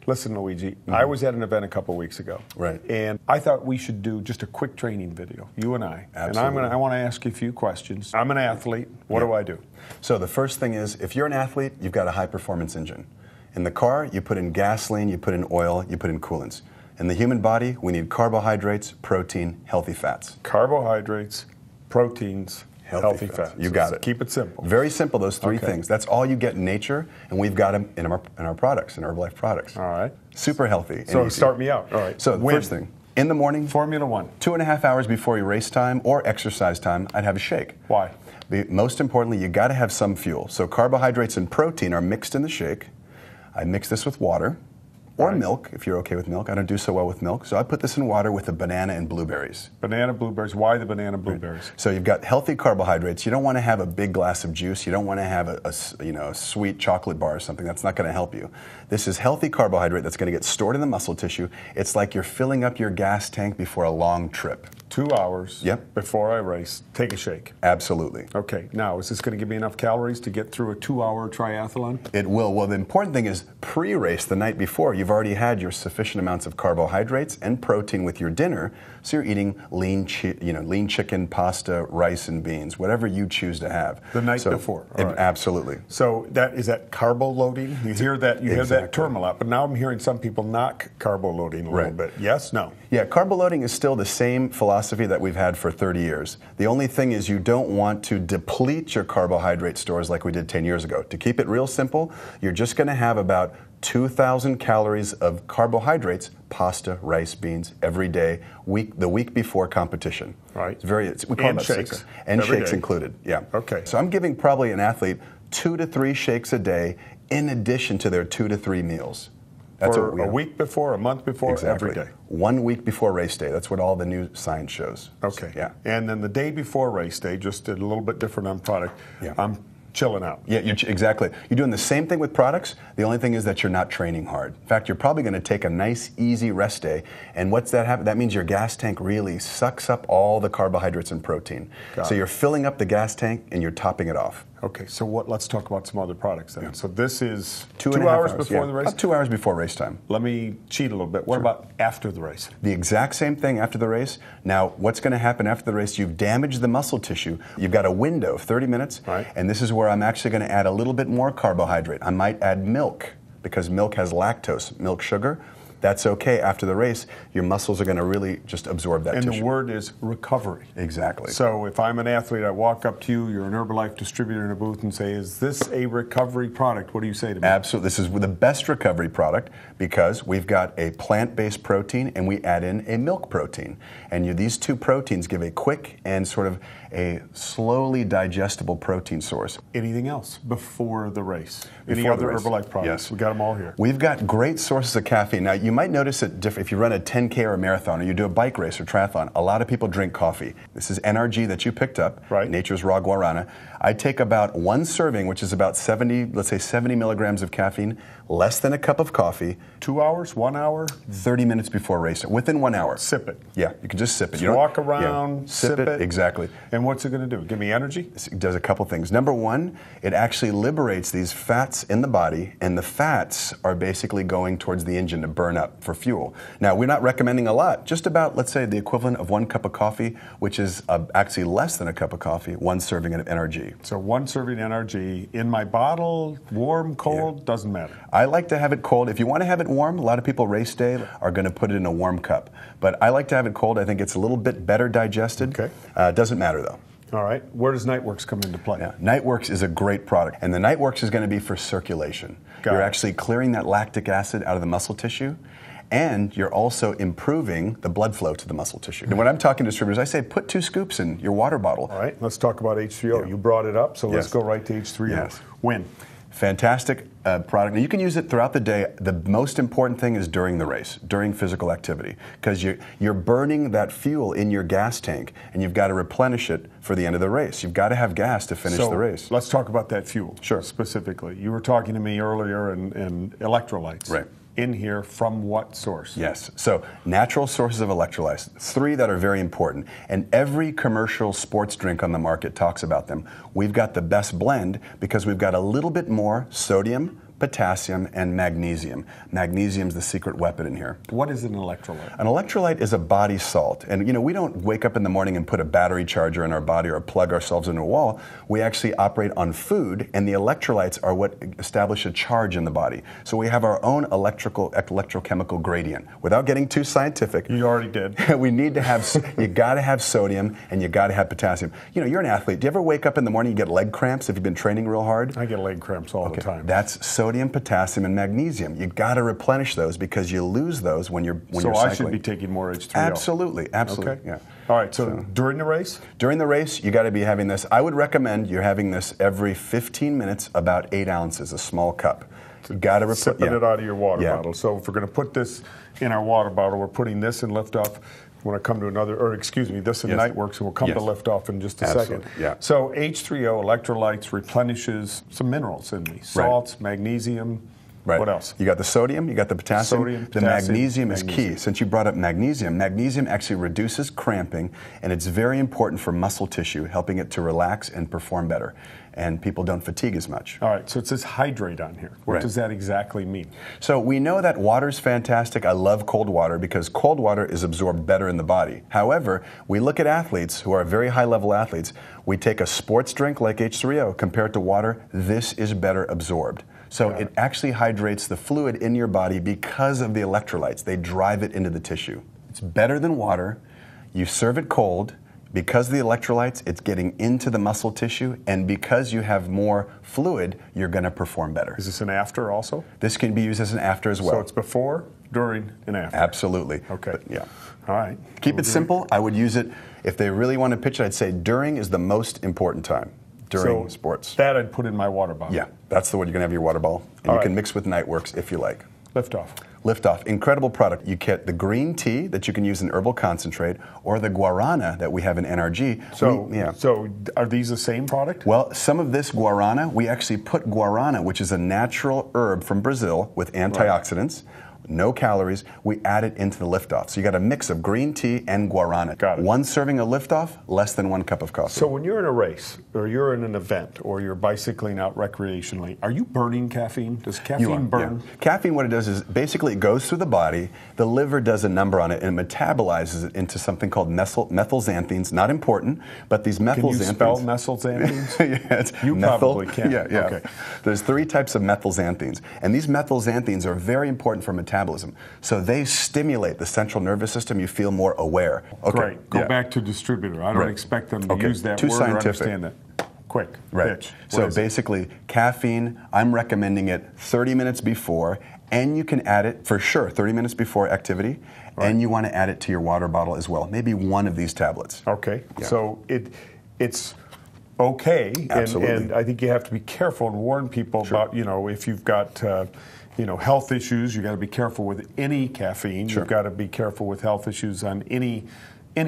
Listen, Luigi, I was at an event a couple weeks ago. Right. And I thought we should do just a quick training video, you and I. Absolutely. And I want to ask you a few questions. I'm an athlete. What do I do? So the first thing is, if you're an athlete, you've got a high-performance engine. In the car, you put in gasoline, you put in oil, you put in coolants. In the human body, we need carbohydrates, protein, healthy fats. Carbohydrates, proteins, healthy fats. You got it. Keep it simple. Very simple, those three things. That's all you get in nature, and we've got them in our products, in Herbalife products. All right. Super healthy. So start me out. All right. So the first thing, in the morning, Formula One. 2.5 hours before your race time or exercise time, I'd have a shake. Why? Most importantly, you got to have some fuel. So carbohydrates and protein are mixed in the shake. I mix this with water. Or milk, if you're okay with milk. I don't do so well with milk. So I put this in water with a banana and blueberries. Banana, blueberries. Why the banana, blueberries? Right. So you've got healthy carbohydrates. You don't want to have a big glass of juice. You don't want to have a sweet chocolate bar or something. That's not going to help you. This is healthy carbohydrate that's going to get stored in the muscle tissue. It's like you're filling up your gas tank before a long trip. 2 hours before I race, take a shake. Absolutely. Okay, now is this going to give me enough calories to get through a 2-hour triathlon? It will. Well, the important thing is pre-race, the night before, you've already had your sufficient amounts of carbohydrates and protein with your dinner, so you're eating lean chicken, pasta, rice, and beans, whatever you choose to have. The night before. Absolutely. So is that carbo loading? You hear that hear that term a lot, but now I'm hearing some people knock carbo loading a little bit. Yes? No? Yeah, carbo loading is still the same philosophy that we've had for 30 years. The only thing is you don't want to deplete your carbohydrate stores like we did 10 years ago. To keep it real simple, you're just going to have about 2,000 calories of carbohydrates, pasta, rice, beans, every day, the week before competition. Right. We call it shakes. And shakes included, yeah. Okay. So I'm giving probably an athlete 2 to 3 shakes a day in addition to their 2 to 3 meals. That's for a week before, a month before, every day. 1 week before race day. That's what all the new science shows. Okay. So, yeah. And then the day before race day, just a little bit different on product. Yeah. I'm chilling out. Yeah, exactly. You're doing the same thing with products. The only thing is that you're not training hard. In fact, you're probably going to take a nice, easy rest day. And what's that happen? That means your gas tank really sucks up all the carbohydrates and protein. So you're filling up the gas tank and you're topping it off. Okay, so let's talk about some other products then. Yeah. So this is 2 hours before the race? About 2 hours before race time. Let me cheat a little bit. What about after the race? The exact same thing after the race. Now, what's going to happen after the race? You've damaged the muscle tissue. You've got a window of 30 minutes, and this is where I'm actually going to add a little bit more carbohydrate. I might add milk, because milk has lactose, milk sugar. That's okay. After the race, your muscles are going to really just absorb that tissue. And the word is recovery. Exactly. So if I'm an athlete, I walk up to you, you're an Herbalife distributor in a booth, and say, is this a recovery product? What do you say to me? Absolutely. This is the best recovery product because we've got a plant-based protein and we add in a milk protein. And these two proteins give a quick and sort of a slowly digestible protein source. Anything else before the race? Any other Herbalife products? Yes. We got them all here. We've got great sources of caffeine. Now, you might notice that if you run a 10K or a marathon or you do a bike race or triathlon, a lot of people drink coffee. This is NRG that you picked up, Nature's Raw Guarana. I take about 1 serving, which is about 70 milligrams of caffeine, less than a cup of coffee. 2 hours, 1 hour? 30 minutes before race, within 1 hour. Sip it. Yeah, you can just sip it. So you walk around, sip it. Exactly. And what's it going to do? Give me energy? It does a couple things. Number one, it actually liberates these fats in the body, and the fats are basically going towards the engine to burn up for fuel. Now, we're not recommending a lot, just about, let's say, the equivalent of 1 cup of coffee, which is actually less than a cup of coffee, 1 serving of NRG. So 1 serving NRG in my bottle, warm, cold, doesn't matter. I like to have it cold. If you want to have it warm, a lot of people race day are going to put it in a warm cup. But I like to have it cold. I think it's a little bit better digested. Okay. Doesn't matter, though. All right. Where does Nightworks come into play? Yeah. Nightworks is a great product. And the Nightworks is going to be for circulation. You're actually clearing that lactic acid out of the muscle tissue. And you're also improving the blood flow to the muscle tissue. And when I'm talking to distributors, I say put 2 scoops in your water bottle. All right, let's talk about H3O. You brought it up, so let's go right to H3O. Yes. When? Fantastic product. Now, you can use it throughout the day. The most important thing is during the race, during physical activity, because you're burning that fuel in your gas tank, and you've got to replenish it for the end of the race. You've got to have gas to finish the race. Let's talk about that fuel. Sure. Specifically. You were talking to me earlier in electrolytes. Right. In here from what source? Yes. So natural sources of electrolytes, 3 that are very important. And every commercial sports drink on the market talks about them. We've got the best blend because we've got a little bit more sodium, potassium, and magnesium. Magnesium's the secret weapon in here. What is an electrolyte? An electrolyte is a body salt. And you know, we don't wake up in the morning and put a battery charger in our body or plug ourselves into a wall. We actually operate on food, and the electrolytes are what establish a charge in the body. So we have our own electrochemical gradient. Without getting too scientific. You already did. We need to have, you gotta have sodium and you gotta have potassium. You know, you're an athlete. Do you ever wake up in the morning and get leg cramps if you've been training real hard? I get leg cramps all the time. That's sodium, potassium, and magnesium. You gotta replenish those because you lose those when you're cycling. So I should be taking more H3O. Absolutely, absolutely. Okay. Yeah. All right, so during the race? During the race, you gotta be having this. I would recommend you're having this every 15 minutes, about 8 ounces, a small cup. You gotta sipping it out of your water bottle. So if we're gonna put this in our water bottle, we're putting this in liftoff. When I come to another, or excuse me, this in Nightworks, and we'll come to liftoff in just a second. Yeah. So H3O, electrolytes, replenishes some minerals in me. Salts, magnesium. Right. What else? You got the sodium, you got the potassium. Sodium, the magnesium is key. Since you brought up magnesium, magnesium actually reduces cramping, and it's very important for muscle tissue, helping it to relax and perform better. And people don't fatigue as much. All right, so it says hydrate on here. What does that exactly mean? So we know that water's fantastic. I love cold water because cold water is absorbed better in the body. However, we look at athletes who are very high-level athletes. We take a sports drink like H3O, compare it to water, this is better absorbed. So it actually hydrates the fluid in your body because of the electrolytes. They drive it into the tissue. It's better than water. You serve it cold. Because of the electrolytes, it's getting into the muscle tissue, and because you have more fluid, you're going to perform better. Is this an after also? This can be used as an after as well. So it's before, during, and after? Absolutely. Okay. But, yeah. All right. Keep it simple. I would use it, if they really want to pitch it, I'd say during is the most important time. During sports. That I'd put in my water bottle. Yeah, that's the one you're going to have in your water bottle. And you can mix with Nightworks if you like. Liftoff. Liftoff, incredible product. You get the green tea that you can use in herbal concentrate, or the guarana that we have in NRG. So are these the same product? Well, some of this guarana, we actually put guarana, which is a natural herb from Brazil with antioxidants. No calories, we add it into the Liftoff. So you got a mix of green tea and guarana. Got it. One serving of Liftoff, less than 1 cup of coffee. So when you're in a race, or you're in an event, or you're bicycling out recreationally, are you burning caffeine? Does caffeine burn? Yeah. Caffeine, what it does is basically it goes through the body, the liver does a number on it, and it metabolizes it into something called methylxanthines. Not important, but these methylxanthines. Can you spell methylxanthines? It's you probably can. Yeah. Okay. There's 3 types of methylxanthines, and these methylxanthines are very important for metabolism. So they stimulate the central nervous system. You feel more aware. Okay. Great. Go back to distributor. I don't expect them to use that word or understand that. Quick. Pitch. So basically, caffeine, I'm recommending it 30 minutes before, and you can add it for sure 30 minutes before activity, and you want to add it to your water bottle as well. Maybe 1 of these tablets. Okay. Yeah. So it's okay, and I think you have to be careful and warn people about, if you've got health issues, you got to be careful with any caffeine. You've got to be careful with health issues on any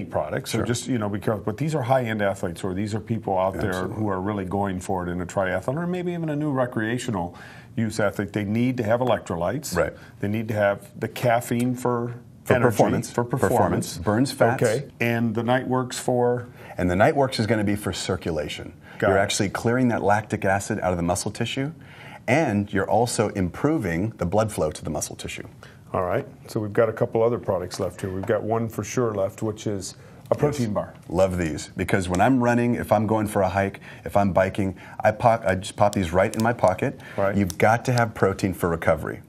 product. So just be careful. But these are high-end athletes, or these are people out there who are really going for it in a triathlon, or maybe even a new recreational use athlete. They need to have electrolytes. Right. They need to have the caffeine for energy, performance. Burns fats. Okay. And the Nightworks for? And the Nightworks is going to be for circulation. You're actually clearing that lactic acid out of the muscle tissue, and you're also improving the blood flow to the muscle tissue. All right. So we've got a couple other products left here. We've got one for sure left, which is a protein bar. Love these, because when I'm running, if I'm going for a hike, if I'm biking, I just pop these right in my pocket. Right. You've got to have protein for recovery.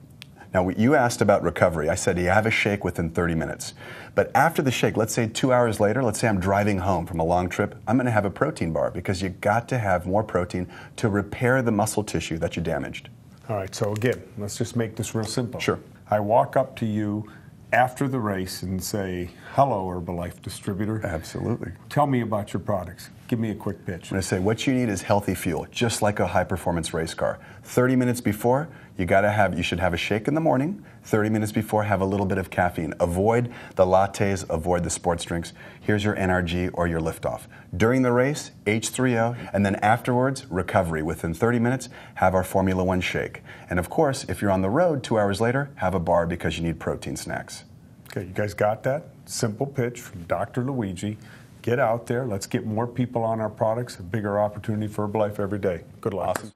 Now, you asked about recovery. I said you have a shake within 30 minutes. But after the shake, let's say 2 hours later, let's say I'm driving home from a long trip, I'm going to have a protein bar, because you got to have more protein to repair the muscle tissue that you damaged. All right, so again, let's just make this real simple. Sure. I walk up to you after the race and say, hello, Herbalife distributor. Absolutely. Tell me about your products. Give me a quick pitch. I'm going to say what you need is healthy fuel, just like a high-performance race car. 30 minutes before, you should have a shake in the morning. 30 minutes before, have a little bit of caffeine. Avoid the lattes, avoid the sports drinks. Here's your NRG or your Liftoff. During the race, H3O, and then afterwards, recovery. Within 30 minutes, have our Formula 1 shake. And of course, if you're on the road 2 hours later, have a bar because you need protein snacks. Okay, you guys got that? Simple pitch from Dr. Luigi. Get out there. Let's get more people on our products. A bigger opportunity for Herbalife every day. Good luck. Awesome.